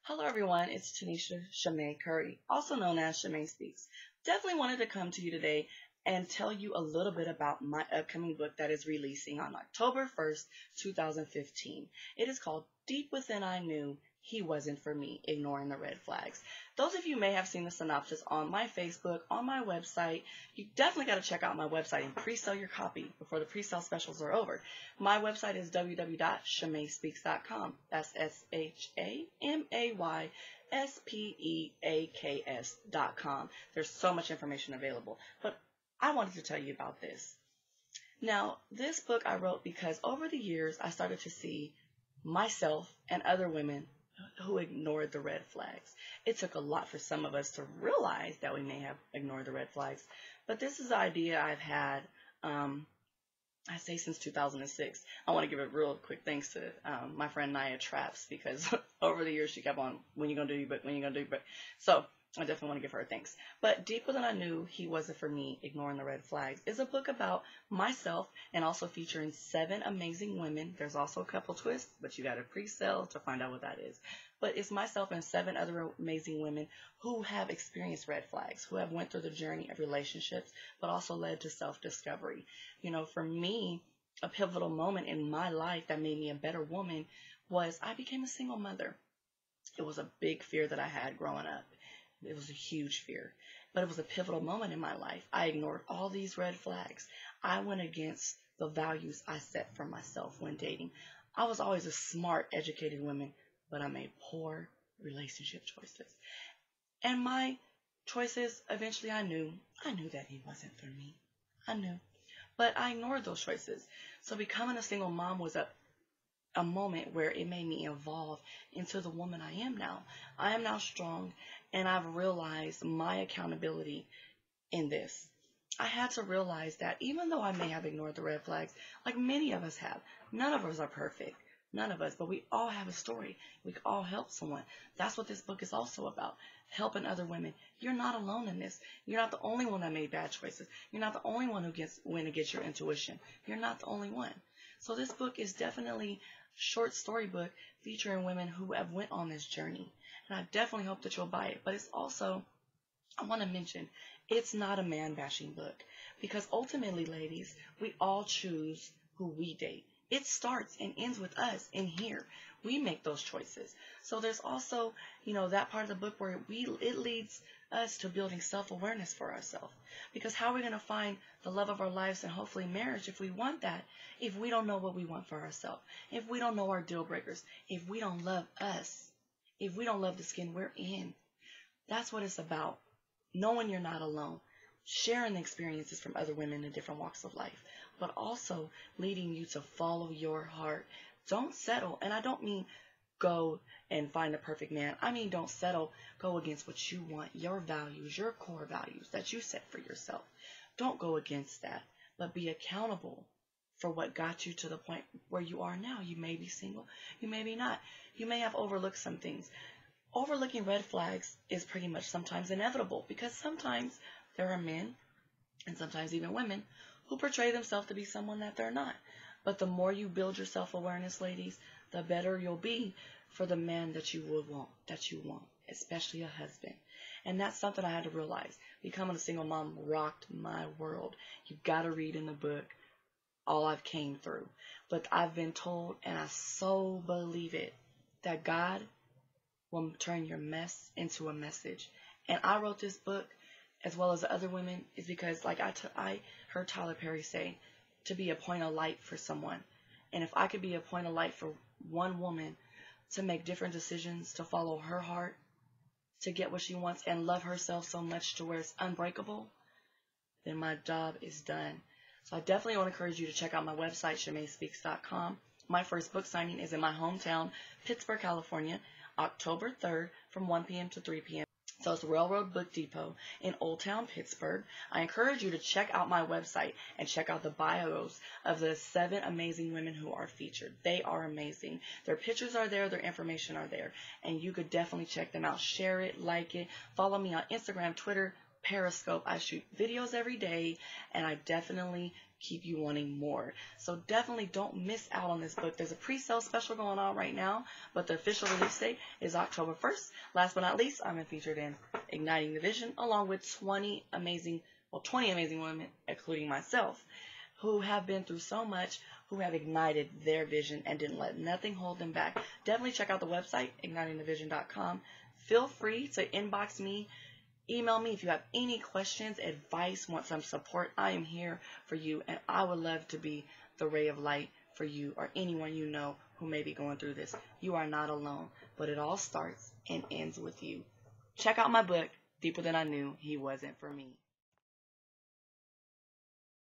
Hello everyone, it's Tanisha Shamay Curry, also known as Shamay Speaks. Definitely wanted to come to you today and tell you a little bit about my upcoming book that is releasing on October 1st, 2015. It is called Deep Within I Knew He Wasn't For Me, Ignoring the Red Flags. Those of you may have seen the synopsis on my Facebook, on my website. You definitely got to check out my website and pre-sale your copy before the pre-sale specials are over. My website is www.shamayspeaks.com. That's SHAMAYSPEAKS.com. There's so much information available. But I wanted to tell you about this. Now, this book I wrote because over the years I started to see myself and other women who ignored the red flags. It took a lot for some of us to realize that we may have ignored the red flags. But this is the idea I've had, I say since 2006. I want to give a real quick thanks to my friend Naya Traps because over the years she kept on, when you going to do your book, when you going to do your book. So I definitely want to give her a thanks. But Deeper Than I Knew He Wasn't For Me, Ignoring the Red Flags is a book about myself and also featuring 7 amazing women. There's also a couple twists, but you got to pre-sale to find out what that is. But it's myself and 7 other amazing women who have experienced red flags, who have went through the journey of relationships, but also led to self-discovery. You know, for me, a pivotal moment in my life that made me a better woman was I became a single mother. It was a big fear that I had growing up. It was a huge fear, but it was a pivotal moment in my life. I ignored all these red flags. I went against the values I set for myself when dating. I was always a smart, educated woman, but I made poor relationship choices. And my choices, eventually I knew that he wasn't for me. I knew. But I ignored those choices. So becoming a single mom was a moment where it made me evolve into the woman I am now. I am now strong, and I've realized my accountability in this. I had to realize that even though I may have ignored the red flags, like many of us have, none of us are perfect. None of us, but we all have a story. We all help someone. That's what this book is also about, helping other women. You're not alone in this. You're not the only one that made bad choices. You're not the only one who went against your intuition. You're not the only one. So this book is definitely short story book featuring women who have went on this journey. And I definitely hope that you'll buy it. But it's also, I want to mention, it's not a man bashing book. Because ultimately, ladies, we all choose who we date. It starts and ends with us in here. We make those choices. So there's also, that part of the book where it leads us to building self-awareness for ourselves. Because how are we going to find the love of our lives and hopefully marriage if we want that, if we don't know what we want for ourselves, if we don't know our deal breakers, if we don't love us, if we don't love the skin we're in? That's what it's about. Knowing you're not alone, sharing the experiences from other women in different walks of life, but also leading you to follow your heart. Don't settle. And I don't mean go and find a perfect man. I mean, don't settle. Go against what you want, your values, your core values that you set for yourself. Don't go against that, but be accountable for what got you to the point where you are now. You may be single. You may be not. You may have overlooked some things. Overlooking red flags is pretty much sometimes inevitable because sometimes there are men and sometimes even women who portray themselves to be someone that they're not. But the more you build your self-awareness, ladies, the better you'll be for the man that you want, especially a husband. And that's something I had to realize. Becoming a single mom rocked my world. You got to read in the book all I've came through. But I've been told, and I so believe it, that God will turn your mess into a message. And I wrote this book, as well as the other women, is because, like I heard Tyler Perry say, to be a point of light for someone. And if I could be a point of light for one woman to make different decisions, to follow her heart, to get what she wants, and love herself so much to where it's unbreakable, then my job is done. So I definitely want to encourage you to check out my website, shamayspeaks.com. My first book signing is in my hometown, Pittsburgh, California, October 3rd from 1 p.m. to 3 p.m. So it's Railroad Book Depot in Old Town, Pittsburgh. I encourage you to check out my website and check out the bios of the 7 amazing women who are featured. They are amazing. Their pictures are there. Their information are there. And you could definitely check them out. Share it, like it. Follow me on Instagram, Twitter, Periscope. I shoot videos every day, and I definitely keep you wanting more. So definitely don't miss out on this book. There's a pre-sale special going on right now, but the official release date is October 1st. Last but not least, I'm featured in Igniting the Vision, along with 20 amazing women, including myself, who have been through so much, who have ignited their vision and didn't let nothing hold them back. Definitely check out the website, ignitingthevision.com. Feel free to inbox me, email me if you have any questions, advice, want some support. I am here for you, and I would love to be the ray of light for you or anyone you know who may be going through this. You are not alone, but it all starts and ends with you. Check out my book, Deeper Than I Knew He Wasn't for Me.